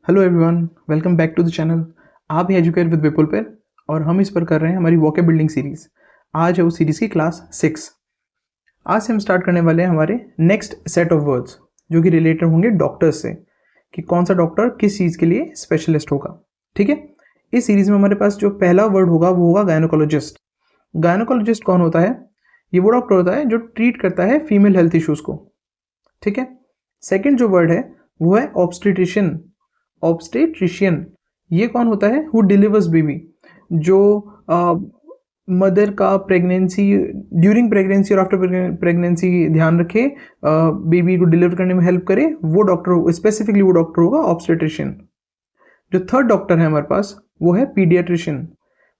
Hello everyone, welcome back to the channel. आप ही educate with विपुल पे और हम इस पर कर रहे हैं हमारी वोकेब बिल्डिंग सीरीज़। आज है उस सीरीज़ की क्लास 6। आज से हम स्टार्ट करने वाले हैं हमारे नेक्स्ट सेट ऑफ वर्ड्स जो कि रिलेटेड होंगे डॉक्टर्स से, कि कौन सा डॉक्टर किस चीज़ के लिए स्पेशलिस्ट होगा। ठीक है, इस सीरीज़ में हमारे पास जो पहला वर्ड होगा वो होगा गायनोकोलॉजिस्ट। गायनोकोलॉजिस्ट कौन होता है? ये वो डॉक्टर होता है जो ट्रीट करता है फीमेल हेल्थ इश्यूज़ को। ठीक है, सेकेंड जो वर्ड है वो है ऑब्स्टेट्रिशियन। ऑब्स्टेट्रिशियन ये कौन होता है? हु डिलीवर्स बेबी, जो मदर का प्रेगनेंसी, ड्यूरिंग प्रेगनेंसी और आफ्टर प्रेगनेंसी ध्यान रखे, बेबी को डिलीवर करने में हेल्प करे, वो डॉक्टर, स्पेसिफिकली वो डॉक्टर होगा ऑब्स्टेट्रिशियन। जो थर्ड डॉक्टर है हमारे पास वो है पीडियाट्रिशियन।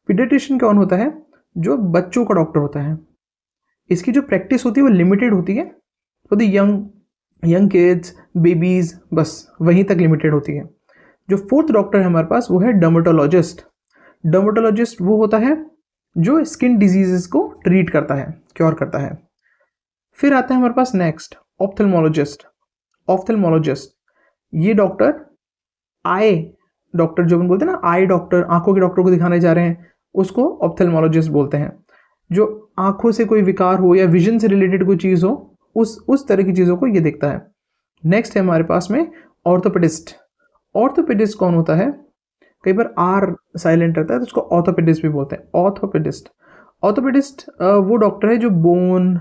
पीडियाट्रिशियन कौन होता है? जो बच्चों का डॉक्टर होता है। इसकी जो प्रैक्टिस होती है वो लिमिटेड होती है, for the young kids, babies, बस वहीं तक लिमिटेड होती है। जो फोर्थ डॉक्टर है हमारे पास वो है डर्मेटोलॉजिस्ट। डर्मेटोलॉजिस्ट वो होता है जो स्किन डिजीजेस को ट्रीट करता है, क्योर करता है। फिर आता है हमारे पास नेक्स्ट ऑप्थेल्मोलॉजिस्ट। ऑप्थेल्मोलॉजिस्ट ये डॉक्टर, आई डॉक्टर जो अपन बोलते हैं ना, आई डॉक्टर, आंखों के डॉक्टर को दिखाने जा रहे हैं, उसको ऑप्थेल्मोलॉजिस्ट बोलते हैं। जो आंखों से कोई विकार हो या विजन से रिलेटेड कोई चीज़ हो, उस तरह की चीज़ों को ये देखता है। नेक्स्ट है हमारे पास में ऑर्थोपेडिस्ट। ऑर्थोपेडिस्ट कौन होता है? कई बार आर साइलेंट रहता है तो उसको ऑर्थोपेडिस्ट भी बोलते हैं। ऑर्थोपेडिस्ट वो डॉक्टर है जो बोन,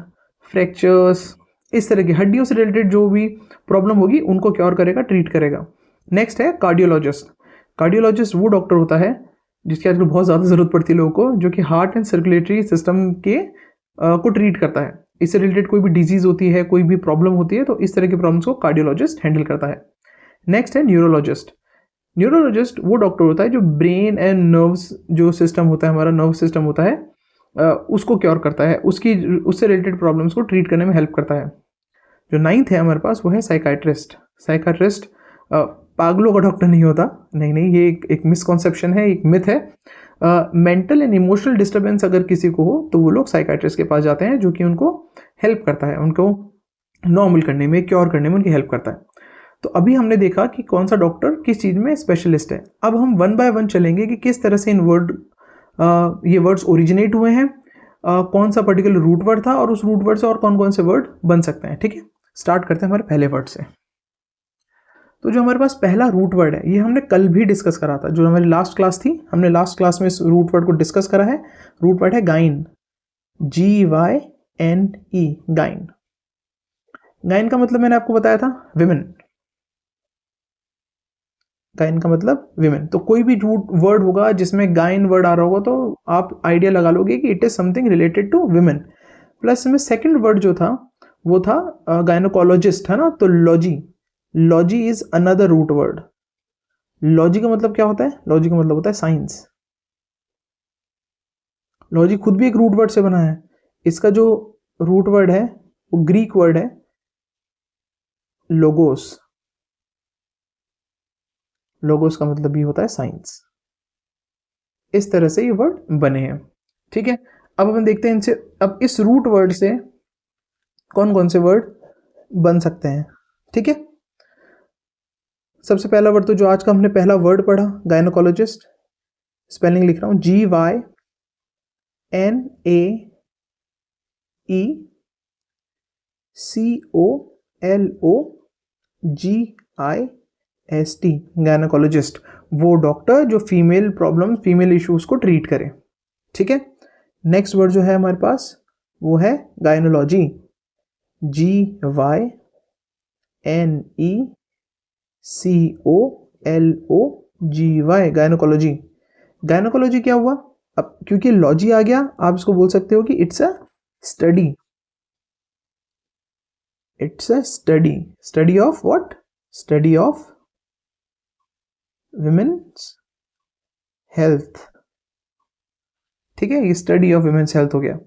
फ्रैक्चर्स, इस तरह की हड्डियों से रिलेटेड जो भी प्रॉब्लम होगी उनको क्योर करेगा, ट्रीट करेगा। नेक्स्ट है कार्डियोलॉजिस्ट। कार्डियोलॉजिस्ट वो डॉक्टर होता है जिसकी आजकल बहुत ज़्यादा ज़रूरत पड़ती है लोगों को, जो कि हार्ट एंड सर्कुलेटरी सिस्टम के को ट्रीट करता है। इससे रिलेटेड कोई भी डिजीज़ होती है, कोई भी प्रॉब्लम होती है, तो इस तरह की प्रॉब्लम्स को कार्डियोलॉजिस्ट हैंडल करता है। नेक्स्ट है न्यूरोलॉजिस्ट। न्यूरोलॉजिस्ट वो डॉक्टर होता है जो ब्रेन एंड नर्व्स, जो सिस्टम होता है हमारा नर्व सिस्टम होता है, उसको क्योर करता है, उससे रिलेटेड प्रॉब्लम्स को ट्रीट करने में हेल्प करता है। जो नाइन्थ है हमारे पास वो है साइकाइट्रिस्ट। साइकाइट्रिस्ट पागलों का डॉक्टर नहीं होता, नहीं, ये एक मिसकॉन्सेप्शन है, एक मिथ है। मेंटल एंड इमोशनल डिस्टर्बेंस अगर किसी को हो तो वो लोग साइकाइट्रिस्ट के पास जाते हैं, जो कि उनको हेल्प करता है, उनको नॉर्मल करने में, क्योर करने में उनकी हेल्प करता है। तो अभी हमने देखा कि कौन सा डॉक्टर किस चीज़ में स्पेशलिस्ट है। अब हम वन बाय वन चलेंगे कि किस तरह से ये वर्ड्स ओरिजिनेट हुए हैं, कौन सा पर्टिकुलर रूट वर्ड था और उस रूट वर्ड से और कौन कौन से वर्ड बन सकते हैं। ठीक है, स्टार्ट करते हैं हमारे पहले वर्ड से। तो जो हमारे पास पहला रूट वर्ड है ये हमने कल भी डिस्कस करा था, जो हमारी लास्ट क्लास थी, हमने लास्ट क्लास में इस रूट वर्ड को डिस्कस करा है। रूट वर्ड है गाइन, GYNE, गाइन। गाइन का मतलब मैंने आपको बताया था विमेन। गाइन का मतलब विमेन। तो कोई भी रूट वर्ड होगा जिसमें गाइन वर्ड आ रहा होगा तो आप आइडिया लगा लोगे कि it is something related to women. Plus में सेकंड वर्ड जो था वो था गायनोकोलॉजिस्ट, है ना। तो logy, logy is another root word. Logy का मतलब क्या होता है? लॉजी का मतलब होता है साइंस। लॉजी खुद भी एक रूट वर्ड से बना है। इसका जो रूट वर्ड है वो ग्रीक वर्ड है लोगोस। लोगोस का मतलब भी होता है साइंस। इस तरह से ये वर्ड बने हैं। ठीक है, अब अपन देखते हैं इनसे, अब इस रूट वर्ड से कौन कौन से वर्ड बन सकते हैं। ठीक है, सबसे पहला वर्ड तो जो आज का हमने पहला वर्ड पढ़ा, गायनोकोलॉजिस्ट, स्पेलिंग लिख रहा हूं, GYNAECOLOGIST, गायनोकोलॉजिस्ट, वो डॉक्टर जो फीमेल प्रॉब्लम, फीमेल इश्यूज को ट्रीट करे। ठीक है, नेक्स्ट वर्ड जो है हमारे पास वो है गायनोलॉजी, GYNECOLOGY, गायनोकोलॉजी। गायनोकोलॉजी क्या हुआ? अब क्योंकि लॉजी आ गया, आप इसको बोल सकते हो कि it's a study. It's a study, study of what? Study of women's health. ठीक है, ये स्टडी ऑफ विमेन्स हेल्थ हो गया।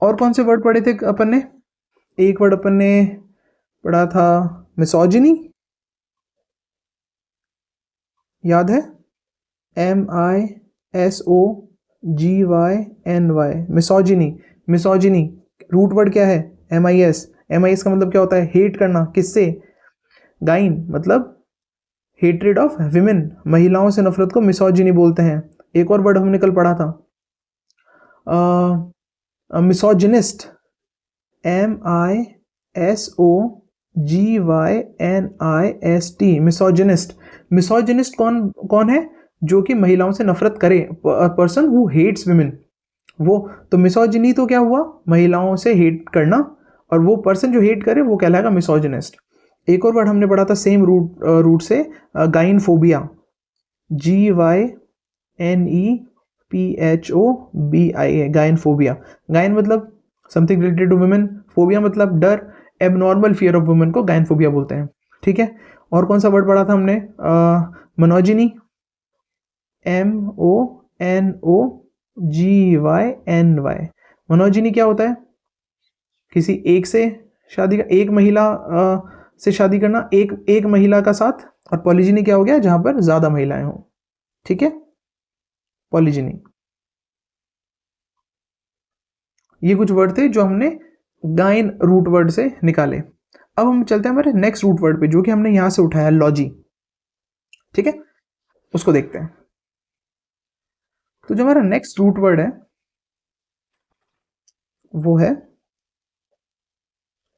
और कौन से वर्ड पढ़े थे अपन ने? एक वर्ड अपन ने पढ़ा था मिसोजिनी, याद है? MISOGYNY, misogyny. Misogyny root word क्या है? MIS। MIS का मतलब क्या होता है? हेट करना। किससे? गाइन मतलब हेट्रेड ऑफ विमेन, महिलाओं से नफरत को मिसोजिनी बोलते हैं। एक और वर्ड हमने कल पढ़ा था, मिसोजिनिस्ट, MISOGYNIST, मिसोजिनिस्ट। मिसोजिनिस्ट कौन कौन है? जो कि महिलाओं से नफरत करे, पर्सन हु हेट्स विमेन, वो। तो मिसोजिनी तो क्या हुआ? महिलाओं से हेट करना, और वो पर्सन जो हेट करे वो कहलाएगा मिसोजिनिस्ट। एक और वर्ड हमने पढ़ा था सेम रूट से, गाइनफोबिया, GYNEPHOBIA, गाइनफोबिया। गाइन मतलब something related to women, phobia मतलब डर, एबनॉर्मल फियर ऑफ वुमेन को गाइनफोबिया बोलते हैं। ठीक है। और कौन सा वर्ड पढ़ा था हमने? मोनोजिनी, MONOGYNY। मोनोजिनी क्या होता है? किसी एक से शादी का, एक महिला से शादी करना, एक महिला का साथ। और पॉलीजिनी क्या हो गया? जहां पर ज्यादा महिलाएं हों। ठीक है, पॉलीजिनी। ये कुछ वर्ड थे जो हमने गाइन रूट वर्ड से निकाले। अब हम चलते हैं हमारे नेक्स्ट रूट वर्ड पे, जो कि हमने यहां से उठाया, लॉजी। ठीक है, उसको देखते हैं। तो जो हमारा नेक्स्ट रूट वर्ड है वो है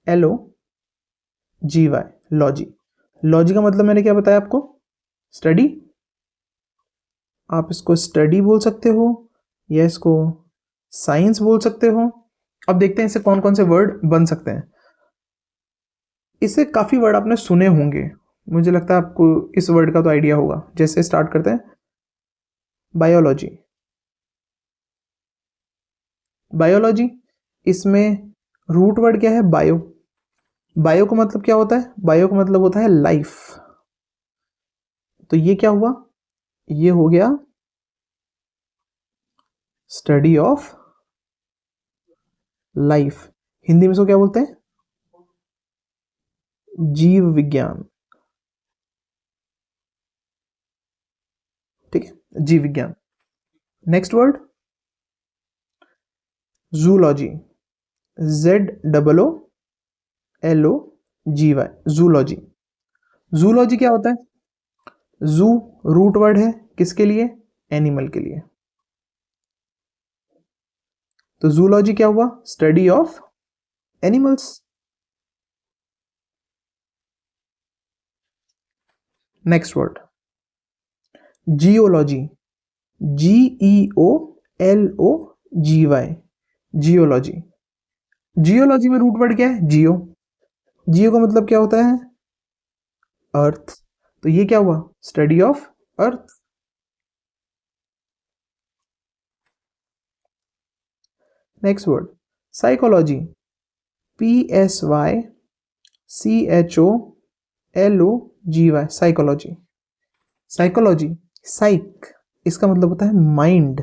LOGY, लॉजी। लॉजी का मतलब मैंने क्या बताया आपको? स्टडी। आप इसको स्टडी बोल सकते हो या इसको साइंस बोल सकते हो। अब देखते हैं इससे कौन कौन से वर्ड बन सकते हैं। इससे काफ़ी वर्ड आपने सुने होंगे, मुझे लगता है आपको इस वर्ड का तो आइडिया होगा। जैसे स्टार्ट करते हैं, बायोलॉजी। बायोलॉजी, इसमें रूट वर्ड क्या है? बायो। बायो का मतलब क्या होता है? बायो का मतलब होता है लाइफ। तो ये क्या हुआ? ये हो गया स्टडी ऑफ लाइफ। हिंदी में इसको क्या बोलते हैं? जीव विज्ञान। ठीक है, जीव विज्ञान। Next word, zoology, ZOOLOGY, zoology. Zoology क्या होता है? जू रूट वर्ड है, किसके लिए? एनिमल के लिए। तो जूलॉजी क्या हुआ? Study of animals. Next word, geology, GEOLOGY, geology. Geology में रूट वर्ड क्या है? जियो। जियो का मतलब क्या होता है? अर्थ। तो ये क्या हुआ? Study of earth. Next word, psychology, PSYCHOLOGY, psychology. Psychology, psych, इसका मतलब होता है mind,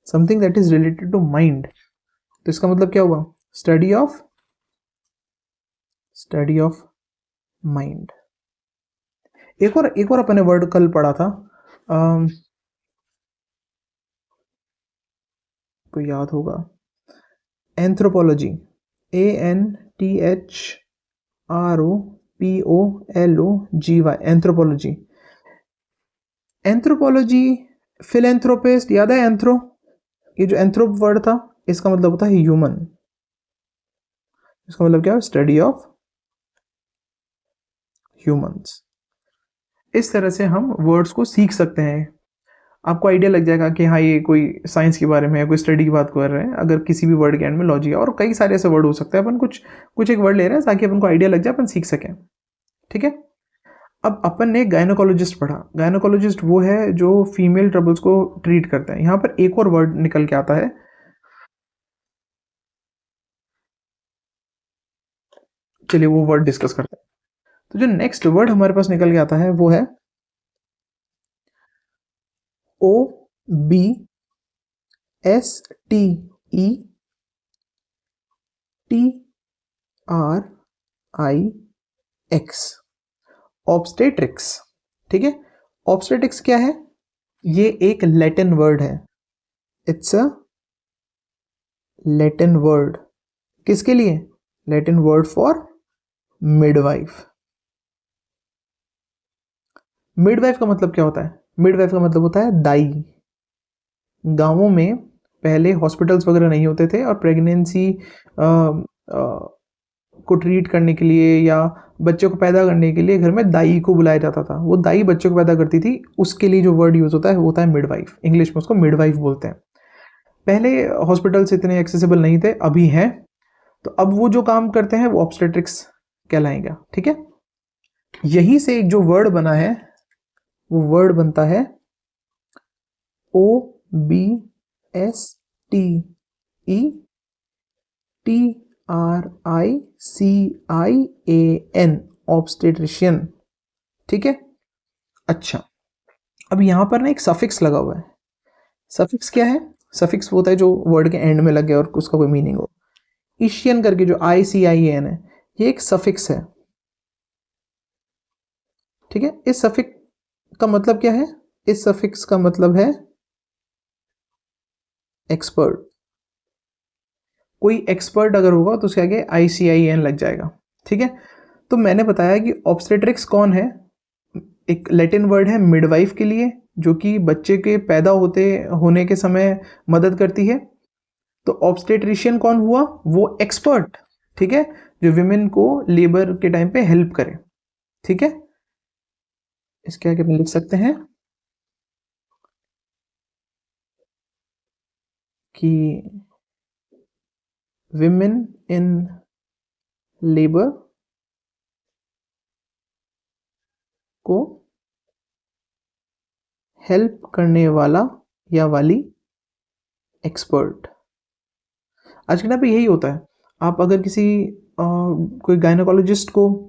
something that is related to mind. तो इसका मतलब क्या हुआ? Study of mind. एक और अपने वर्ड कल पढ़ा था, को याद होगा, anthropology, ANTHROPOLOGY, anthropology. Anthropology, philanthropist, याद है एंथ्रो? ये जो एंथ्रोप वर्ड था, इसका मतलब होता है ह्यूमन। इसका मतलब क्या है? Study of humans. इस तरह से हम वर्ड्स को सीख सकते हैं। आपको आइडिया लग जाएगा कि हाँ, ये कोई साइंस के बारे में या कोई स्टडी की बात कर रहे हैं, अगर किसी भी वर्ड के एंड में लॉजी है। और कई सारे ऐसे वर्ड हो सकते हैं, अपन कुछ कुछ एक वर्ड ले रहे हैं ताकि अपन को आइडिया लग जाए, अपन सीख सकें। ठीक है। अब अपन ने गायनोकोलॉजिस्ट पढ़ा। गायनोकोलॉजिस्ट वो है जो फीमेल ट्रबल्स को ट्रीट करते हैं। यहाँ पर एक और वर्ड निकल के आता है, चलिए वो वर्ड डिस्कस करते हैं। तो जो नेक्स्ट वर्ड हमारे पास निकल के आता है वो है OBSTERIX, ऑब्स्टेट्रिक्स। ठीक है, ऑब्स्टेट्रिक्स क्या है? ये एक लैटिन वर्ड है। इट्स अ लैटिन वर्ड, किसके लिए? Latin word for midwife. Midwife का मतलब क्या होता है? मिडवाइफ का मतलब होता है दाई। गांवों में पहले हॉस्पिटल्स वगैरह नहीं होते थे और प्रेगनेंसी को ट्रीट करने के लिए या बच्चों को पैदा करने के लिए घर में दाई को बुलाया जाता था। वो दाई बच्चों को पैदा करती थी, उसके लिए जो वर्ड यूज़ होता है वो होता है मिडवाइफ। इंग्लिश में उसको मिडवाइफ बोलते हैं। पहले हॉस्पिटल्स इतने एक्सेसिबल नहीं थे, अभी हैं। तो अब वो जो काम करते हैं वो ऑब्स्टेट्रिक्स कहलाएगा। ठीक है, यहीं से एक जो वर्ड बना है वो वर्ड बनता है OBSTETRICIAN, ऑब्स्टेट्रिशियन। ठीक है, अच्छा, अब यहां पर ना एक सफिक्स लगा हुआ है। सफिक्स क्या है? सफिक्स होता है जो वर्ड के एंड में लग गया और उसका कोई मीनिंग हो। इशियन करके जो ICIAN है, ये एक सफिक्स है। ठीक है, इस सफिक्स का मतलब क्या है? इस सफिक्स का मतलब है एक्सपर्ट। कोई एक्सपर्ट अगर होगा तो उसके आगे ICIAN लग जाएगा। ठीक है, तो मैंने बताया कि ऑब्स्टेट्रिक्स कौन है। एक लैटिन वर्ड है मिडवाइफ के लिए, जो कि बच्चे के पैदा होने के समय मदद करती है। तो ऑब्स्टेट्रिशियन कौन हुआ? वो एक्सपर्ट। ठीक है, जो विमेन को लेबर के टाइम पे हेल्प करे। ठीक है, इसके आगे हम लिख सकते हैं कि विमेन इन लेबर को हेल्प करने वाला या वाली एक्सपर्ट। आज के टाइम पे यही होता है। आप अगर किसी कोई गायनोकोलॉजिस्ट को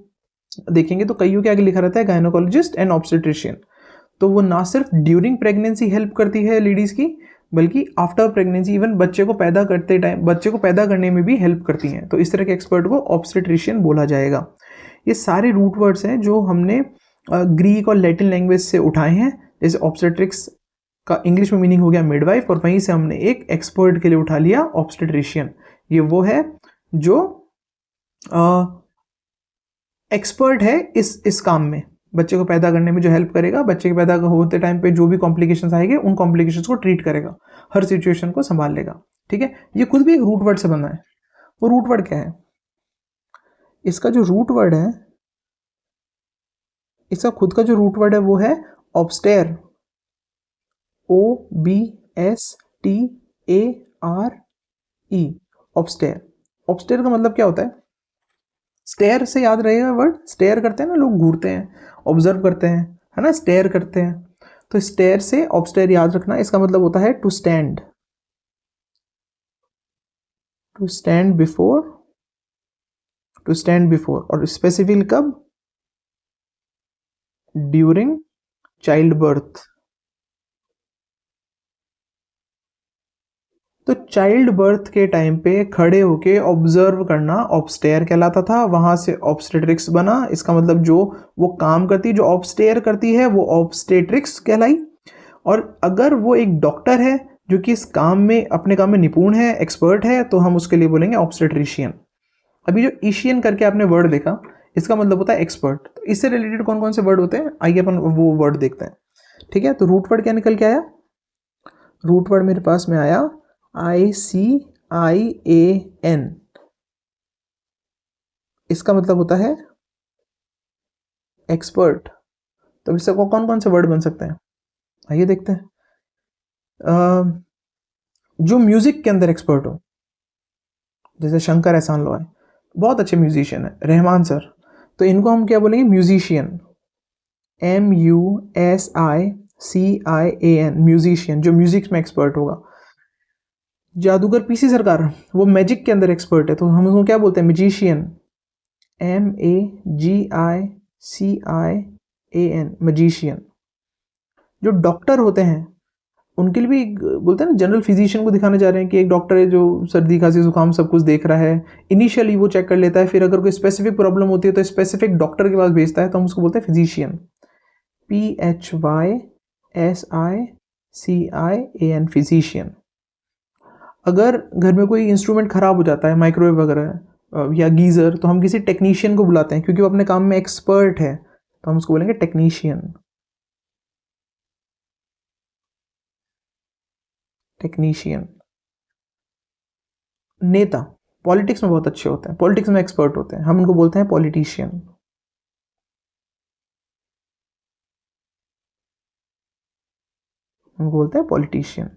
देखेंगे तो कईयों के आगे लिखा रहता है गायनोकोलॉजिस्ट एंड ऑब्स्टेट्रिशियन। तो वो ना सिर्फ ड्यूरिंग प्रेगनेंसी हेल्प करती है लेडीज़ की, बल्कि आफ्टर प्रेगनेंसी इवन बच्चे को पैदा करने में भी हेल्प करती हैं। तो इस तरह के एक्सपर्ट को ऑब्स्टेट्रिशियन बोला जाएगा। ये सारे रूट वर्ड्स हैं जो हमने ग्रीक और लैटिन लैंग्वेज से उठाए हैं। जैसे ऑब्स्टेट्रिक्स का इंग्लिश में मीनिंग हो गया मिडवाइफ, और वहीं से हमने एक एक्सपर्ट के लिए उठा लिया ऑब्स्टेट्रिशियन। ये वो है जो एक्सपर्ट है इस काम में, बच्चे को पैदा करने में जो हेल्प करेगा, बच्चे के पैदा होते टाइम पे जो भी कॉम्प्लिकेशंस आएंगे उन कॉम्प्लिकेशंस को ट्रीट करेगा, हर सिचुएशन को संभाल लेगा। ठीक है, ये खुद भी एक रूट वर्ड से बना है। वो रूट वर्ड क्या है? इसका जो रूट वर्ड है, इसका खुद का जो रूट वर्ड है वो है ऑब्स्टेर। OBSTARE, ऑब्स्टेर। ऑब्स्टेर का मतलब क्या होता है? स्टेयर से याद रहेगा वर्ड, स्टेयर करते हैं ना लोग, घूरते हैं, ऑब्जर्व करते हैं, है ना, स्टेयर करते हैं। तो स्टेयर से ऑब्स्टेयर याद रखना। इसका मतलब होता है to stand, to stand before, to stand before. और स्पेसिफिकली कब? During child birth. तो चाइल्ड बर्थ के टाइम पे खड़े होके ऑब्जर्व करना ऑब्स्टेयर कहलाता था, वहां से ऑब्स्टेट्रिक्स बना। इसका मतलब जो वो काम करती, जो ऑब्स्टेयर करती है, वो ऑब्स्टेट्रिक्स कहलाई। और अगर वो एक डॉक्टर है जो कि इस काम में, अपने काम में निपुण है, एक्सपर्ट है, तो हम उसके लिए बोलेंगे ऑब्स्टेट्रिशियन। अभी जो ईशियन करके आपने वर्ड देखा, इसका मतलब होता है एक्सपर्ट। तो इससे रिलेटेड कौन कौन से वर्ड होते हैं, आइए अपन वो वर्ड देखते हैं। ठीक है, तो रूट वर्ड क्या निकल के आया? रूट वर्ड मेरे पास में आया ICIAN। इसका मतलब होता है एक्सपर्ट। तो इससे कौन कौन से वर्ड बन सकते हैं, आइए देखते हैं। जो म्यूजिक के अंदर एक्सपर्ट हो, जैसे शंकर एहसान लोय, बहुत अच्छे म्यूजिशियन है, रहमान सर, तो इनको हम क्या बोलेंगे? म्यूजिशियन। MUSICIAN, म्यूजिशियन, जो म्यूजिक में एक्सपर्ट होगा। जादूगर PC सरकार, वो मैजिक के अंदर एक्सपर्ट है, तो हम उसको क्या बोलते हैं? मैजिशियन। MAGICIAN, magician. जो डॉक्टर होते हैं उनके लिए भी बोलते हैं ना, जनरल फिजिशियन को दिखाने जा रहे हैं कि एक डॉक्टर है जो सर्दी खांसी जुकाम सब कुछ देख रहा है। इनिशियली वो चेक कर लेता है, फिर अगर कोई स्पेसिफिक प्रॉब्लम होती है तो स्पेसिफिक डॉक्टर के पास भेजता है, तो हम उसको बोलते हैं फिजिशियन। PHYSICIAN, physician. अगर घर में कोई इंस्ट्रूमेंट खराब हो जाता है, माइक्रोवेव वगैरह या गीज़र, तो हम किसी टेक्नीशियन को बुलाते हैं क्योंकि वो अपने काम में एक्सपर्ट है, तो हम उसको बोलेंगे टेक्नीशियन। टेक्नीशियन। नेता पॉलिटिक्स में बहुत अच्छे होते हैं, पॉलिटिक्स में एक्सपर्ट होते हैं, हम उनको बोलते हैं पॉलिटिशियन। उनको बोलते हैं पॉलिटिशियन।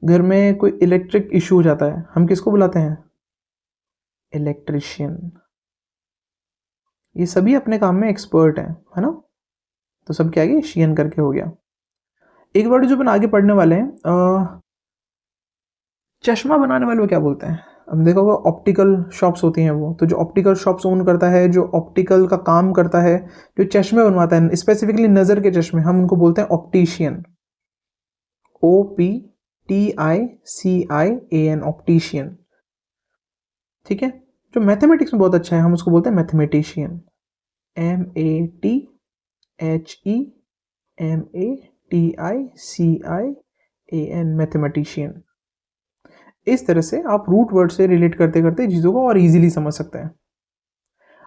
घर में कोई इलेक्ट्रिक इशू हो जाता है, हम किसको बुलाते हैं? इलेक्ट्रिशियन। ये सभी अपने काम में एक्सपर्ट हैं, है ना? तो सब क्या आगे शियन करके हो गया। एक वर्ड जो अपन आगे पढ़ने वाले हैं, चश्मा बनाने वाले को क्या बोलते हैं? अब देखो वो ऑप्टिकल शॉप्स होती हैं वो, तो जो ऑप्टिकल शॉप्स ओन करता है, जो ऑप्टिकल का काम करता है, जो चश्मे बनवाता है स्पेसिफिकली नज़र के चश्मे, हम उनको बोलते हैं ऑप्टिशियन। OPTICIAN, optician. ठीक है। जो मैथमेटिक्स में बहुत अच्छा है, हम उसको बोलते हैं मैथमेटिशियन। MATHEMATICIAN, mathematician. इस तरह से आप रूट वर्ड से रिलेट करते करते चीज़ों को और इजीली समझ सकते हैं।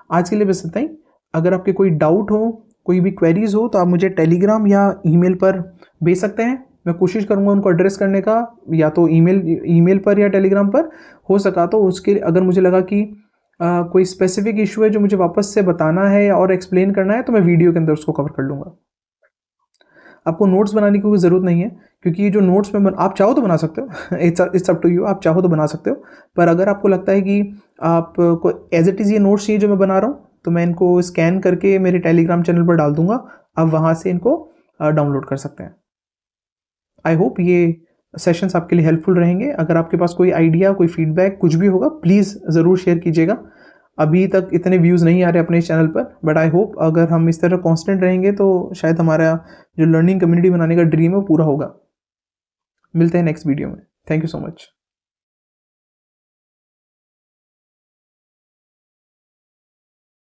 आज के लिए बस इतना ही। अगर आपके कोई डाउट हो, कोई भी क्वेरीज हो, तो आप मुझे टेलीग्राम या ईमेल पर भेज सकते हैं। मैं कोशिश करूंगा उनको एड्रेस करने का, या तो ईमेल पर या टेलीग्राम पर। हो सका तो उसके अगर मुझे लगा कि कोई स्पेसिफिक इशू है जो मुझे वापस से बताना है और एक्सप्लेन करना है, तो मैं वीडियो के अंदर उसको कवर कर लूँगा। आपको नोट्स बनाने की कोई ज़रूरत नहीं है, क्योंकि ये जो नोट्स में आप चाहो तो बना सकते हो। इट्स अप टू यू, आप चाहो तो बना सकते हो। पर अगर आपको लगता है कि आपको एज इट इज़ ये नोट्स चाहिए जो मैं बना रहा हूँ, तो मैं इनको स्कैन करके मेरे टेलीग्राम चैनल पर डाल दूंगा। आप वहाँ से इनको डाउनलोड कर सकते हैं। आई होप ये सेशंस आपके लिए हेल्पफुल रहेंगे। अगर आपके पास कोई आइडिया, कोई फीडबैक, कुछ भी होगा, प्लीज़ ज़रूर शेयर कीजिएगा। अभी तक इतने व्यूज़ नहीं आ रहे अपने इस चैनल पर, बट आई होप अगर हम इस तरह कांस्टेंट रहेंगे तो शायद हमारा जो लर्निंग कम्युनिटी बनाने का ड्रीम है वो पूरा होगा। मिलते हैं नेक्स्ट वीडियो में। Thank you so much.